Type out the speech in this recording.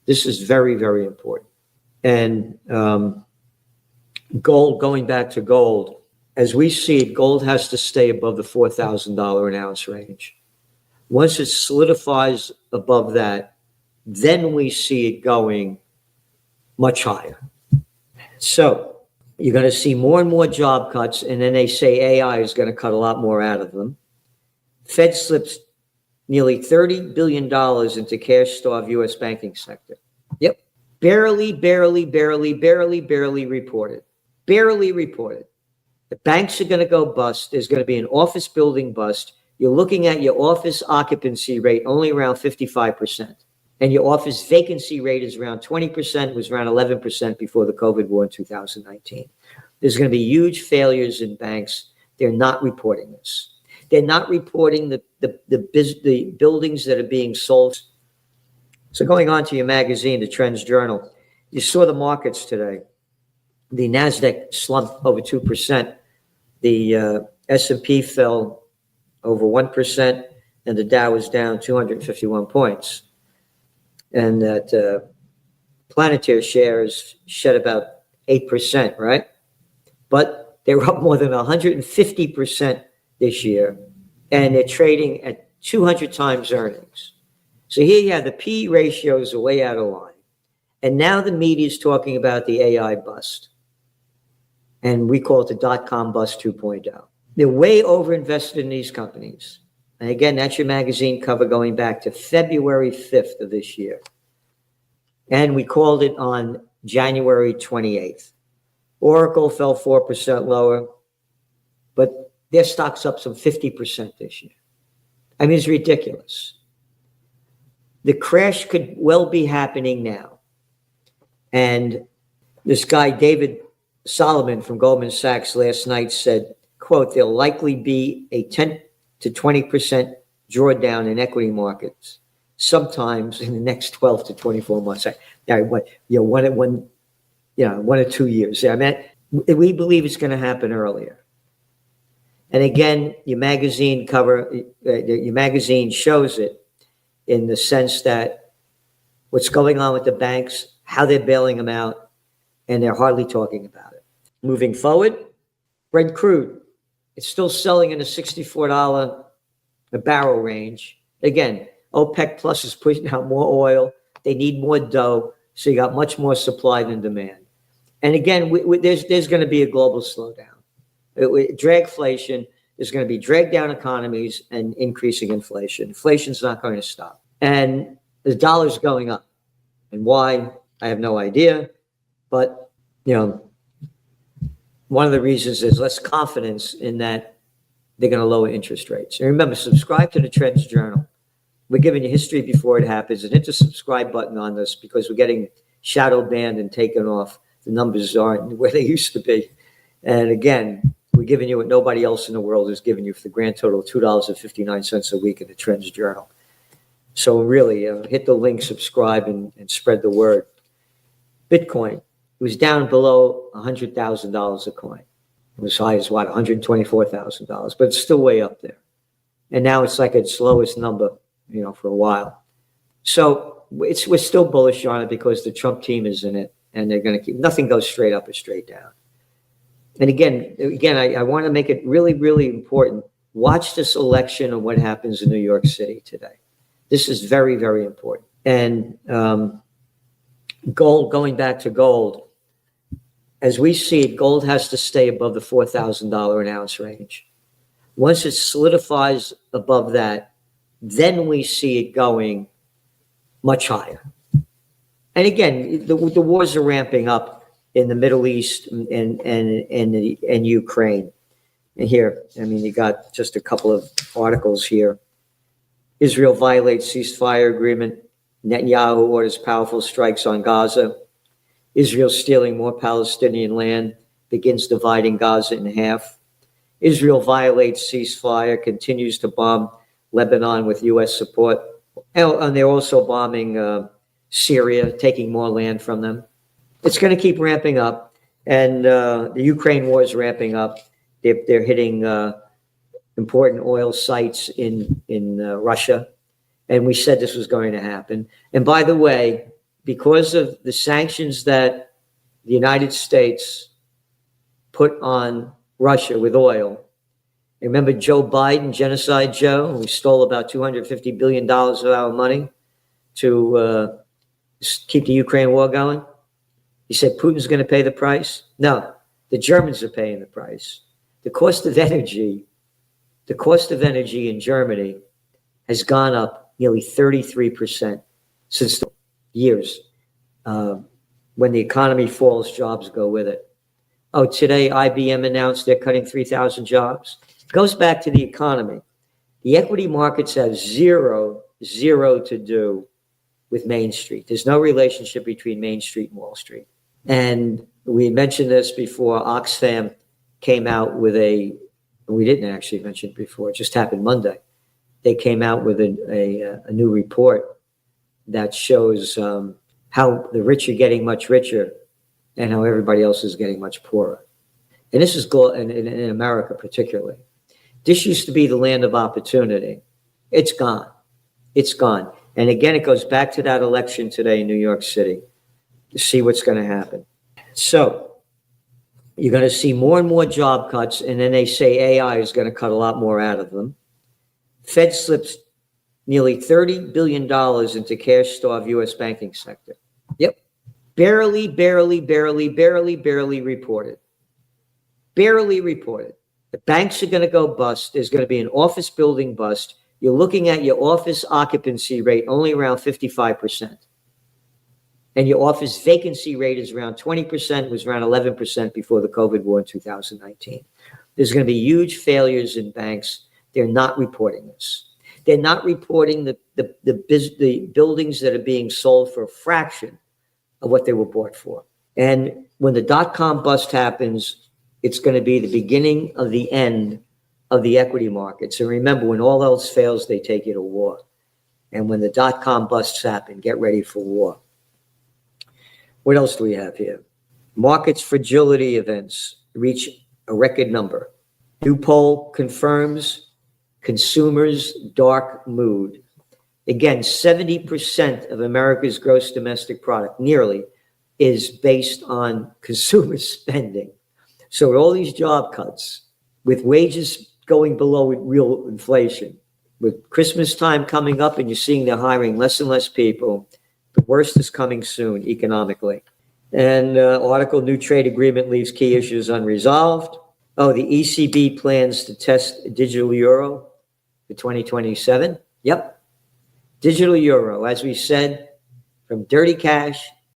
This is very, very important. And gold, going back to gold, as we see it, gold has to stay above the $4,000 an ounce range. Once it solidifies above that, then we see it going much higher. So you're going to see more and more job cuts, and then they say AI is going to cut a lot more out of them. Fed slips nearly $30 billion into cash-starved U.S. banking sector. Yep. Barely reported. Barely reported. The banks are going to go bust. There's going to be an office building bust. You're looking at your office occupancy rate only around 55%. And your office vacancy rate is around 20%, was around 11% before the COVID war in 2019. There's going to be huge failures in banks. They're not reporting this. They're not reporting the buildings that are being sold. So going on to your magazine, the Trends Journal, you saw the markets today. The NASDAQ slumped over 2%. The S&P fell over 1%, and the Dow was down 251 points. And that Planetaire shares shed about 8%, right? But they're up more than 150% this year, and they're trading at 200 times earnings. So here you have the P ratios are way out of line. And now the media is talking about the AI bust. And we call it the dot-com bust 2.0. They're way overinvested in these companies. And again, that's your magazine cover going back to February 5th of this year. And we called it on January 28th. Oracle fell 4% lower, but their stock's up some 50% this year. I mean, it's ridiculous. The crash could well be happening now. And this guy, David Solomon from Goldman Sachs last night said, quote, there'll likely be a 10 to 20% drawdown in equity markets sometimes in the next 12 to 24 months. One or 2 years. I mean, we believe it's going to happen earlier. And again, your magazine cover, your magazine shows it in the sense that what's going on with the banks, how they're bailing them out, and they're hardly talking about it. Moving forward, Brent crude, it's still selling in the $64 a barrel range. Again, OPEC Plus is pushing out more oil. They need more dough, so you got much more supply than demand. And again, there's going to be a global slowdown. Dragflation is going to be drag down economies and increasing inflation. Inflation's not going to stop. And the dollar's going up. And why? I have no idea. But, one of the reasons is less confidence in that they're going to lower interest rates. And remember, subscribe to the Trends Journal. We're giving you history before it happens. And hit the subscribe button on this because we're getting shadow banned and taken off. The numbers aren't where they used to be. And again, we're giving you what nobody else in the world is giving you for the grand total of $2.59 a week in the Trends Journal. So really, hit the link, subscribe, and spread the word. Bitcoin was down below $100,000 a coin. It was high as what, $124,000, but it's still way up there. And now it's like its lowest number, for a while. So we're still bullish on it because the Trump team is in it, and they're going to keep. Nothing goes straight up or straight down. And again, I want to make it really, really important. Watch this election and what happens in New York City today. This is very, very important. And gold, going back to gold, as we see it, gold has to stay above the $4,000 an ounce range. Once it solidifies above that, then we see it going much higher. And again, the wars are ramping up in the Middle East and Ukraine. And here, you got just a couple of articles here. Israel violates ceasefire agreement. Netanyahu orders powerful strikes on Gaza. Israel stealing more Palestinian land, begins dividing Gaza in half. Israel violates ceasefire, continues to bomb Lebanon with U.S. support. And they're also bombing Syria, taking more land from them. It's going to keep ramping up. And the Ukraine war is ramping up. They're hitting important oil sites in Russia. And we said this was going to happen. And by the way, because of the sanctions that the United States put on Russia with oil. Remember Joe Biden, Genocide Joe, who stole about $250 billion of our money to keep the Ukraine war going? He said Putin's going to pay the price. No, the Germans are paying the price. The cost of energy in Germany has gone up nearly 33% since the years. When the economy falls, jobs go with it. Oh, today IBM announced they're cutting 3,000 jobs. It goes back to the economy. The equity markets have zero to do with Main Street. There's no relationship between Main Street and Wall Street. And we mentioned this before. Oxfam came out with we didn't actually mention it before, it just happened Monday. They came out with a new report that shows how the rich are getting much richer and how everybody else is getting much poorer. And this is in America particularly. This used to be the land of opportunity. It's gone. It's gone. And again, it goes back to that election today in New York City to see what's going to happen. So you're going to see more and more job cuts, and then they say AI is going to cut a lot more out of them. Fed slips nearly $30 billion into cash-starved U.S. banking sector. Yep. Barely reported. Barely reported. The banks are going to go bust. There's going to be an office building bust. You're looking at your office occupancy rate only around 55%. And your office vacancy rate is around 20%, was around 11% before the COVID war in 2019. There's going to be huge failures in banks. They're not reporting this. They're not reporting the buildings that are being sold for a fraction of what they were bought for. And when the dot-com bust happens, it's going to be the beginning of the end of the equity markets. And remember, when all else fails, they take you to war. And when the dot-com busts happen, get ready for war. What else do we have here? Markets fragility events reach a record number. New poll confirms consumers' dark mood. Again, 70% of America's gross domestic product, nearly, is based on consumer spending. So with all these job cuts, with wages going below real inflation, with Christmas time coming up and you're seeing they're hiring less and less people, the worst is coming soon economically. And article, new trade agreement leaves key issues unresolved. Oh, the ECB plans to test digital euro for 2027. Yep. Digital euro, as we said, from dirty cash